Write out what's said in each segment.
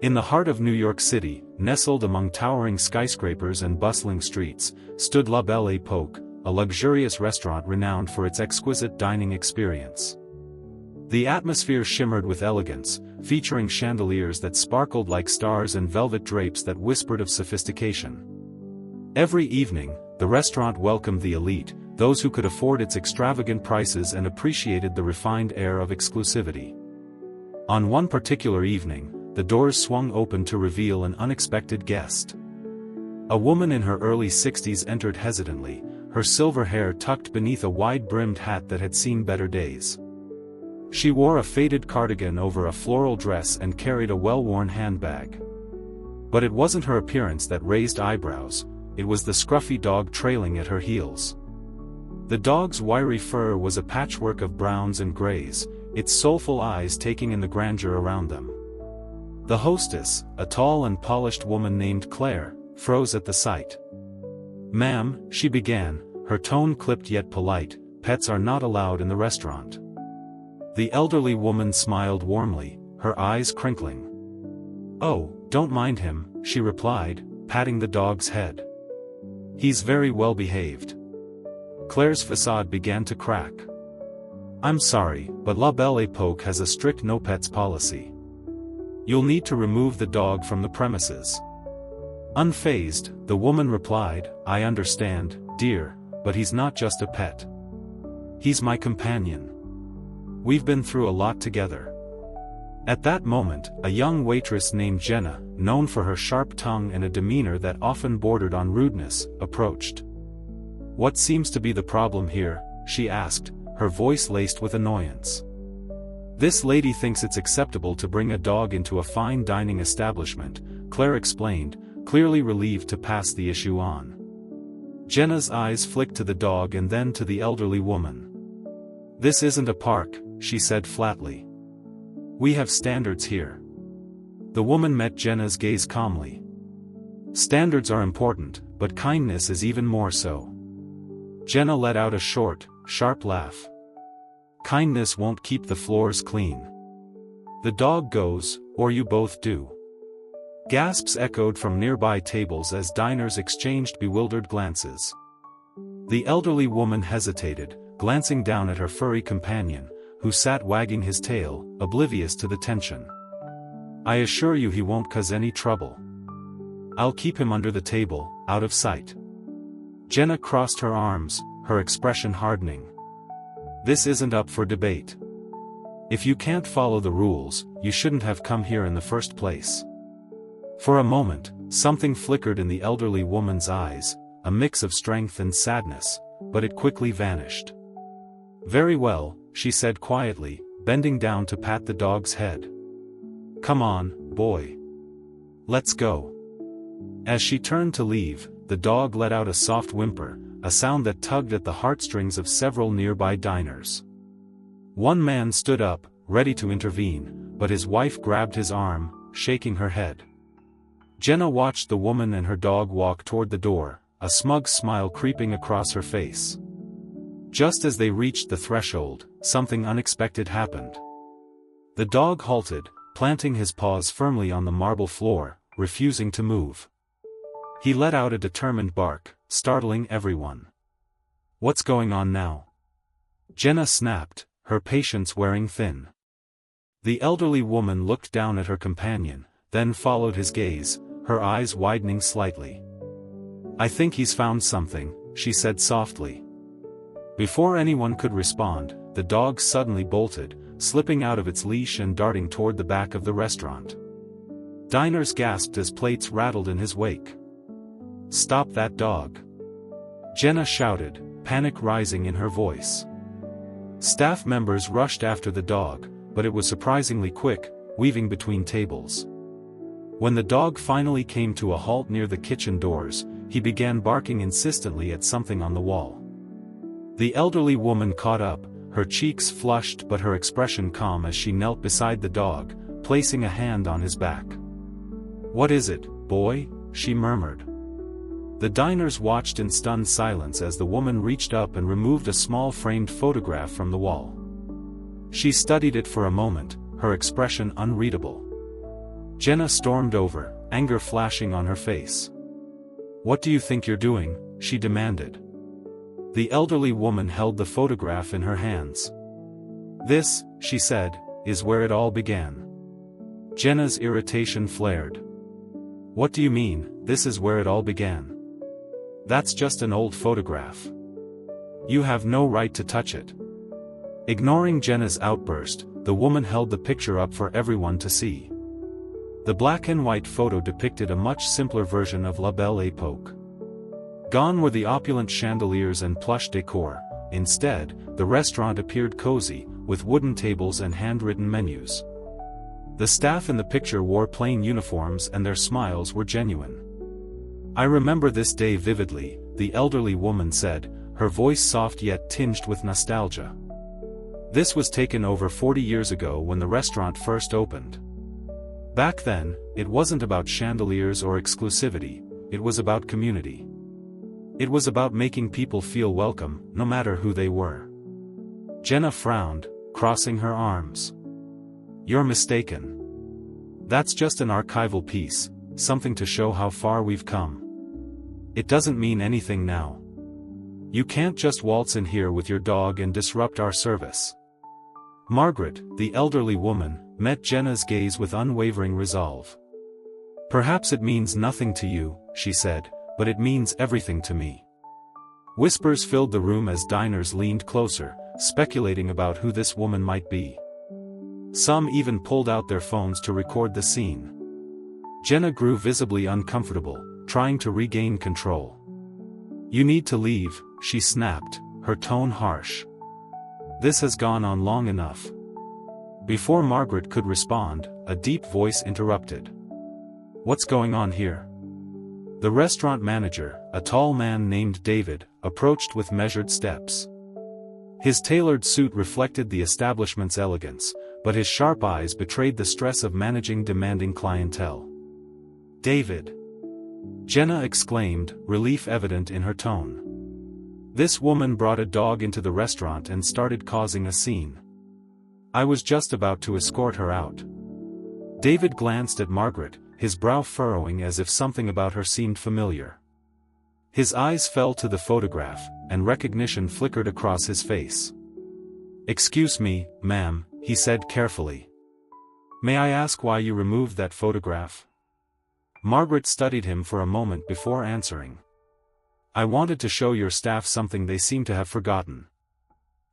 In the heart of New York City, nestled among towering skyscrapers and bustling streets, stood La Belle Époque, a luxurious restaurant renowned for its exquisite dining experience. The atmosphere shimmered with elegance, featuring chandeliers that sparkled like stars and velvet drapes that whispered of sophistication. Every evening, the restaurant welcomed the elite, those who could afford its extravagant prices and appreciated the refined air of exclusivity. On one particular evening, the doors swung open to reveal an unexpected guest. A woman in her early 60s entered hesitantly, her silver hair tucked beneath a wide-brimmed hat that had seen better days. She wore a faded cardigan over a floral dress and carried a well-worn handbag. But it wasn't her appearance that raised eyebrows, it was the scruffy dog trailing at her heels. The dog's wiry fur was a patchwork of browns and grays, its soulful eyes taking in the grandeur around them. The hostess, a tall and polished woman named Claire, froze at the sight. "Ma'am," she began, her tone clipped yet polite, "pets are not allowed in the restaurant." The elderly woman smiled warmly, her eyes crinkling. "Oh, don't mind him," she replied, patting the dog's head. "He's very well behaved." Claire's facade began to crack. "I'm sorry, but La Belle Époque has a strict no-pets policy. You'll need to remove the dog from the premises." Unfazed, the woman replied, "I understand, dear, but he's not just a pet. He's my companion. We've been through a lot together." At that moment, a young waitress named Jenna, known for her sharp tongue and a demeanor that often bordered on rudeness, approached. "What seems to be the problem here?" she asked, her voice laced with annoyance. "This lady thinks it's acceptable to bring a dog into a fine dining establishment," Claire explained, clearly relieved to pass the issue on. Jenna's eyes flicked to the dog and then to the elderly woman. "This isn't a park," she said flatly. "We have standards here." The woman met Jenna's gaze calmly. "Standards are important, but kindness is even more so." Jenna let out a short, sharp laugh. "Kindness won't keep the floors clean. The dog goes, or you both do." Gasps echoed from nearby tables as diners exchanged bewildered glances. The elderly woman hesitated, glancing down at her furry companion, who sat wagging his tail, oblivious to the tension. "I assure you he won't cause any trouble. I'll keep him under the table, out of sight." Jenna crossed her arms, her expression hardening. "This isn't up for debate. If you can't follow the rules, you shouldn't have come here in the first place." For a moment, something flickered in the elderly woman's eyes, a mix of strength and sadness, but it quickly vanished. "Very well," she said quietly, bending down to pat the dog's head. "Come on, boy. Let's go." As she turned to leave, the dog let out a soft whimper, a sound that tugged at the heartstrings of several nearby diners. One man stood up, ready to intervene, but his wife grabbed his arm, shaking her head. Jenna watched the woman and her dog walk toward the door, a smug smile creeping across her face. Just as they reached the threshold, something unexpected happened. The dog halted, planting his paws firmly on the marble floor, refusing to move. He let out a determined bark, startling everyone. "What's going on now?" Jenna snapped, her patience wearing thin. The elderly woman looked down at her companion, then followed his gaze, her eyes widening slightly. "I think he's found something," she said softly. Before anyone could respond, the dog suddenly bolted, slipping out of its leash and darting toward the back of the restaurant. Diners gasped as plates rattled in his wake. "Stop that dog!" Jenna shouted, panic rising in her voice. Staff members rushed after the dog, but it was surprisingly quick, weaving between tables. When the dog finally came to a halt near the kitchen doors, he began barking insistently at something on the wall. The elderly woman caught up, her cheeks flushed but her expression calm as she knelt beside the dog, placing a hand on his back. "What is it, boy?" she murmured. The diners watched in stunned silence as the woman reached up and removed a small framed photograph from the wall. She studied it for a moment, her expression unreadable. Jenna stormed over, anger flashing on her face. "What do you think you're doing?" she demanded. The elderly woman held the photograph in her hands. "This," she said, "is where it all began." Jenna's irritation flared. "What do you mean, this is where it all began? That's just an old photograph. You have no right to touch it." Ignoring Jenna's outburst, the woman held the picture up for everyone to see. The black and white photo depicted a much simpler version of La Belle Époque. Gone were the opulent chandeliers and plush decor. Instead, the restaurant appeared cozy, with wooden tables and handwritten menus. The staff in the picture wore plain uniforms and their smiles were genuine. "I remember this day vividly," the elderly woman said, her voice soft yet tinged with nostalgia. "This was taken over 40 years ago when the restaurant first opened. Back then, it wasn't about chandeliers or exclusivity, it was about community. It was about making people feel welcome, no matter who they were." Jenna frowned, crossing her arms. "You're mistaken. That's just an archival piece, something to show how far we've come. It doesn't mean anything now. You can't just waltz in here with your dog and disrupt our service." Margaret, the elderly woman, met Jenna's gaze with unwavering resolve. "Perhaps it means nothing to you," she said, "but it means everything to me." Whispers filled the room as diners leaned closer, speculating about who this woman might be. Some even pulled out their phones to record the scene. Jenna grew visibly uncomfortable, trying to regain control. "You need to leave," she snapped, her tone harsh. "This has gone on long enough." Before Margaret could respond, a deep voice interrupted. "What's going on here?" The restaurant manager, a tall man named David, approached with measured steps. His tailored suit reflected the establishment's elegance, but his sharp eyes betrayed the stress of managing demanding clientele. "David!" Jenna exclaimed, relief evident in her tone. "This woman brought a dog into the restaurant and started causing a scene. I was just about to escort her out." David glanced at Margaret, his brow furrowing as if something about her seemed familiar. His eyes fell to the photograph, and recognition flickered across his face. "Excuse me, ma'am," he said carefully. "May I ask why you removed that photograph?" Margaret studied him for a moment before answering. "I wanted to show your staff something they seem to have forgotten."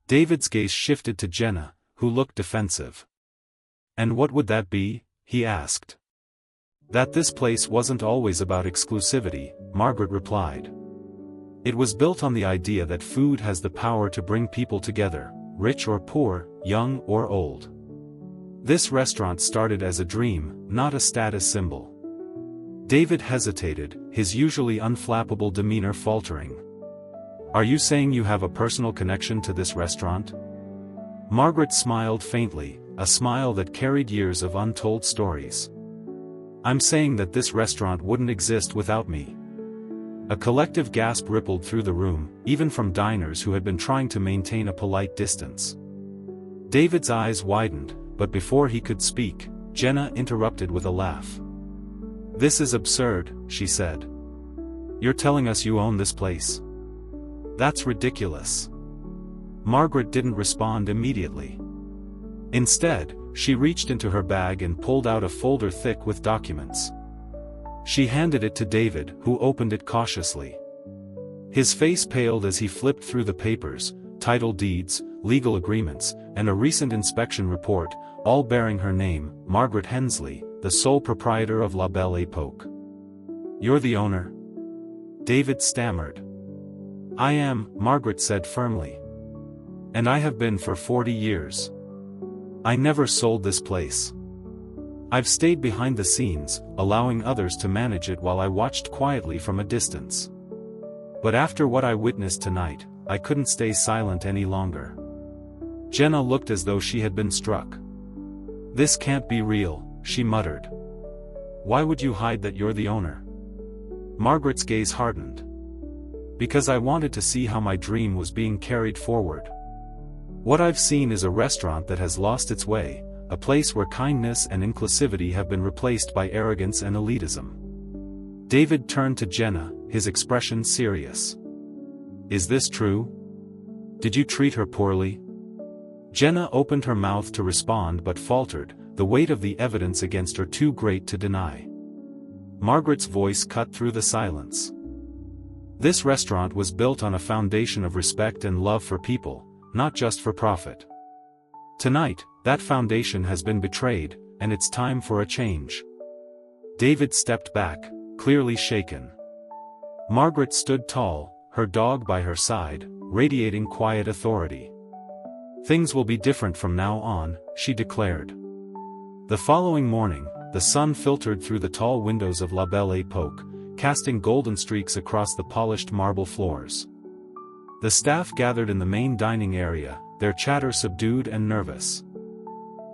David's gaze shifted to Jenna, who looked defensive. "And what would that be?" he asked. "That this place wasn't always about exclusivity," Margaret replied. "It was built on the idea that food has the power to bring people together, rich or poor, young or old. This restaurant started as a dream, not a status symbol." David hesitated, his usually unflappable demeanor faltering. "Are you saying you have a personal connection to this restaurant?" Margaret smiled faintly, a smile that carried years of untold stories. "I'm saying that this restaurant wouldn't exist without me." A collective gasp rippled through the room, even from diners who had been trying to maintain a polite distance. David's eyes widened, but before he could speak, Jenna interrupted with a laugh. "This is absurd," she said. "You're telling us you own this place? That's ridiculous." Margaret didn't respond immediately. Instead, she reached into her bag and pulled out a folder thick with documents. She handed it to David, who opened it cautiously. His face paled as he flipped through the papers, title deeds, legal agreements, and a recent inspection report, all bearing her name, Margaret Hensley, the sole proprietor of La Belle Époque. "You're the owner?" David stammered. "I am," Margaret said firmly. "And I have been for 40 years. I never sold this place. I've stayed behind the scenes, allowing others to manage it while I watched quietly from a distance. But after what I witnessed tonight, I couldn't stay silent any longer." Jenna looked as though she had been struck. "This can't be real," she muttered. "Why would you hide that you're the owner?" Margaret's gaze hardened. "Because I wanted to see how my dream was being carried forward. What I've seen is a restaurant that has lost its way, a place where kindness and inclusivity have been replaced by arrogance and elitism. David turned to Jenna, his expression serious. Is this true? Did you treat her poorly? Jenna opened her mouth to respond but faltered, the weight of the evidence against her too great to deny. Margaret's voice cut through the silence. This restaurant was built on a foundation of respect and love for people, not just for profit. Tonight, that foundation has been betrayed, and it's time for a change. David stepped back, clearly shaken. Margaret stood tall, her dog by her side, radiating quiet authority. Things will be different from now on, she declared. The following morning, the sun filtered through the tall windows of La Belle Époque, casting golden streaks across the polished marble floors. The staff gathered in the main dining area, their chatter subdued and nervous.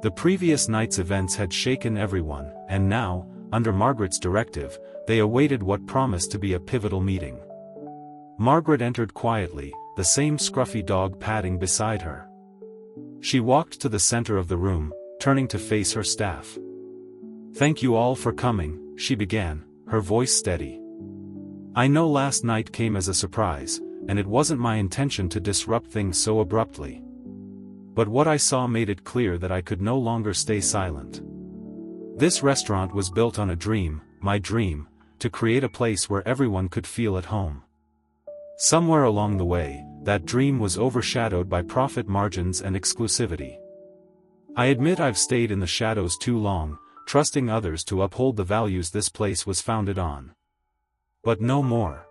The previous night's events had shaken everyone, and now, under Margaret's directive, they awaited what promised to be a pivotal meeting. Margaret entered quietly, the same scruffy dog padding beside her. She walked to the center of the room, turning to face her staff. "Thank you all for coming," she began, her voice steady. "I know last night came as a surprise, and it wasn't my intention to disrupt things so abruptly. But what I saw made it clear that I could no longer stay silent. This restaurant was built on a dream, my dream, to create a place where everyone could feel at home. Somewhere along the way, that dream was overshadowed by profit margins and exclusivity. I admit I've stayed in the shadows too long, trusting others to uphold the values this place was founded on. But no more.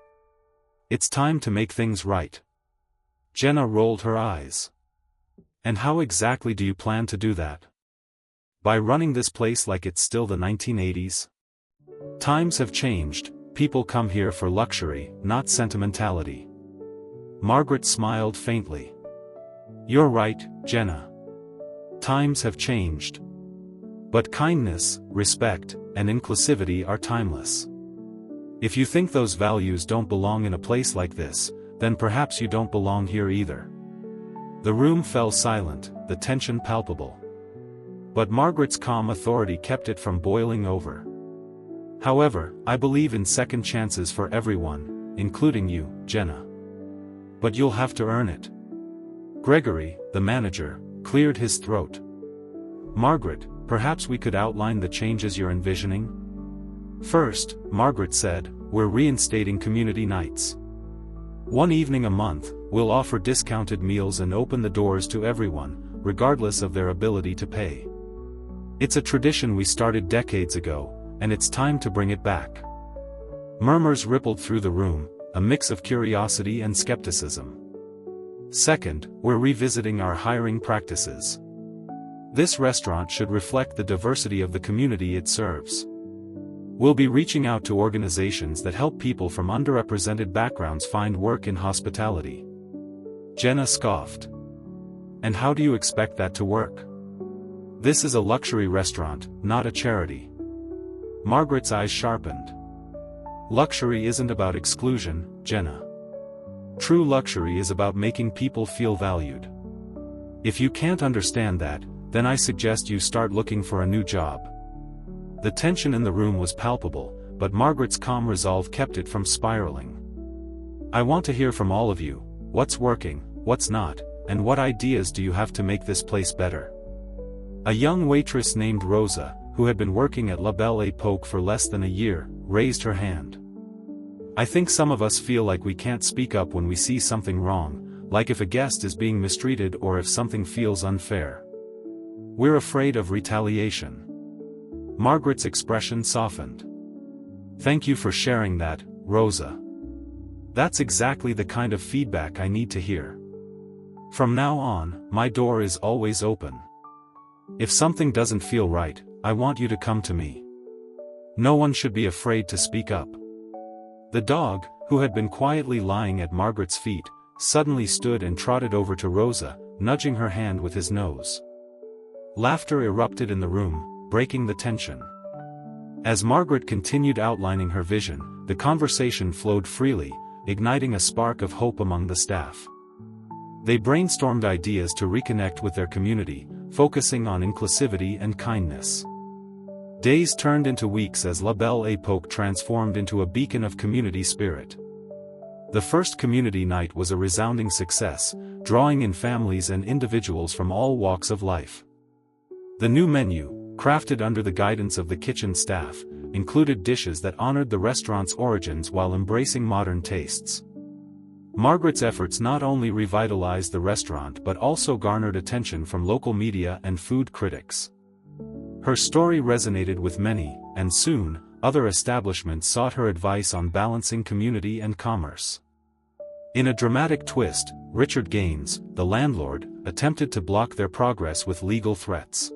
It's time to make things right." Jenna rolled her eyes. "And how exactly do you plan to do that? By running this place like it's still the 1980s? Times have changed, people come here for luxury, not sentimentality." Margaret smiled faintly. "You're right, Jenna. Times have changed. But kindness, respect, and inclusivity are timeless. If you think those values don't belong in a place like this, then perhaps you don't belong here either." The room fell silent, the tension palpable. But Margaret's calm authority kept it from boiling over. "However, I believe in second chances for everyone, including you, Jenna. But you'll have to earn it." Gregory, the manager, cleared his throat. "Margaret, perhaps we could outline the changes you're envisioning?" "First," Margaret said, "we're reinstating community nights. One evening a month, we'll offer discounted meals and open the doors to everyone, regardless of their ability to pay. It's a tradition we started decades ago, and it's time to bring it back." Murmurs rippled through the room, a mix of curiosity and skepticism. "Second, we're revisiting our hiring practices. This restaurant should reflect the diversity of the community it serves. We'll be reaching out to organizations that help people from underrepresented backgrounds find work in hospitality." Jenna scoffed. "And how do you expect that to work? This is a luxury restaurant, not a charity." Margaret's eyes sharpened. "Luxury isn't about exclusion, Jenna. True luxury is about making people feel valued. If you can't understand that, then I suggest you start looking for a new job." The tension in the room was palpable, but Margaret's calm resolve kept it from spiraling. "I want to hear from all of you, what's working, what's not, and what ideas do you have to make this place better?" A young waitress named Rosa, who had been working at La Belle Époque for less than a year, raised her hand. "I think some of us feel like we can't speak up when we see something wrong, like if a guest is being mistreated or if something feels unfair. We're afraid of retaliation." Margaret's expression softened. "Thank you for sharing that, Rosa. That's exactly the kind of feedback I need to hear. From now on, my door is always open. If something doesn't feel right, I want you to come to me. No one should be afraid to speak up." The dog, who had been quietly lying at Margaret's feet, suddenly stood and trotted over to Rosa, nudging her hand with his nose. Laughter erupted in the room, breaking the tension. As Margaret continued outlining her vision, the conversation flowed freely, igniting a spark of hope among the staff. They brainstormed ideas to reconnect with their community, focusing on inclusivity and kindness. Days turned into weeks as La Belle Époque transformed into a beacon of community spirit. The first community night was a resounding success, drawing in families and individuals from all walks of life. The new menu, crafted under the guidance of the kitchen staff, included dishes that honored the restaurant's origins while embracing modern tastes. Margaret's efforts not only revitalized the restaurant but also garnered attention from local media and food critics. Her story resonated with many, and soon, other establishments sought her advice on balancing community and commerce. In a dramatic twist, Richard Gaines, the landlord, attempted to block their progress with legal threats.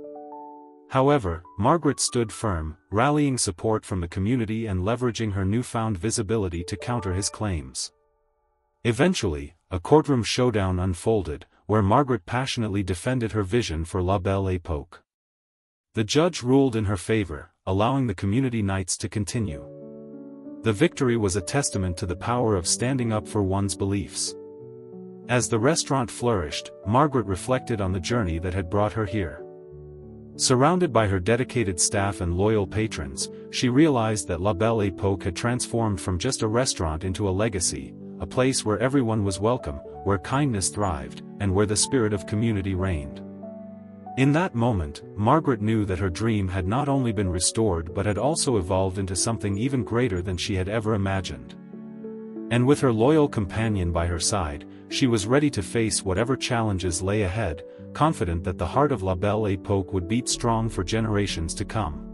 However, Margaret stood firm, rallying support from the community and leveraging her newfound visibility to counter his claims. Eventually, a courtroom showdown unfolded, where Margaret passionately defended her vision for La Belle Époque. The judge ruled in her favor, allowing the community nights to continue. The victory was a testament to the power of standing up for one's beliefs. As the restaurant flourished, Margaret reflected on the journey that had brought her here. Surrounded by her dedicated staff and loyal patrons, she realized that La Belle Époque had transformed from just a restaurant into a legacy, a place where everyone was welcome, where kindness thrived, and where the spirit of community reigned. In that moment, Margaret knew that her dream had not only been restored but had also evolved into something even greater than she had ever imagined. And with her loyal companion by her side, she was ready to face whatever challenges lay ahead, confident that the heart of La Belle Époque would beat strong for generations to come.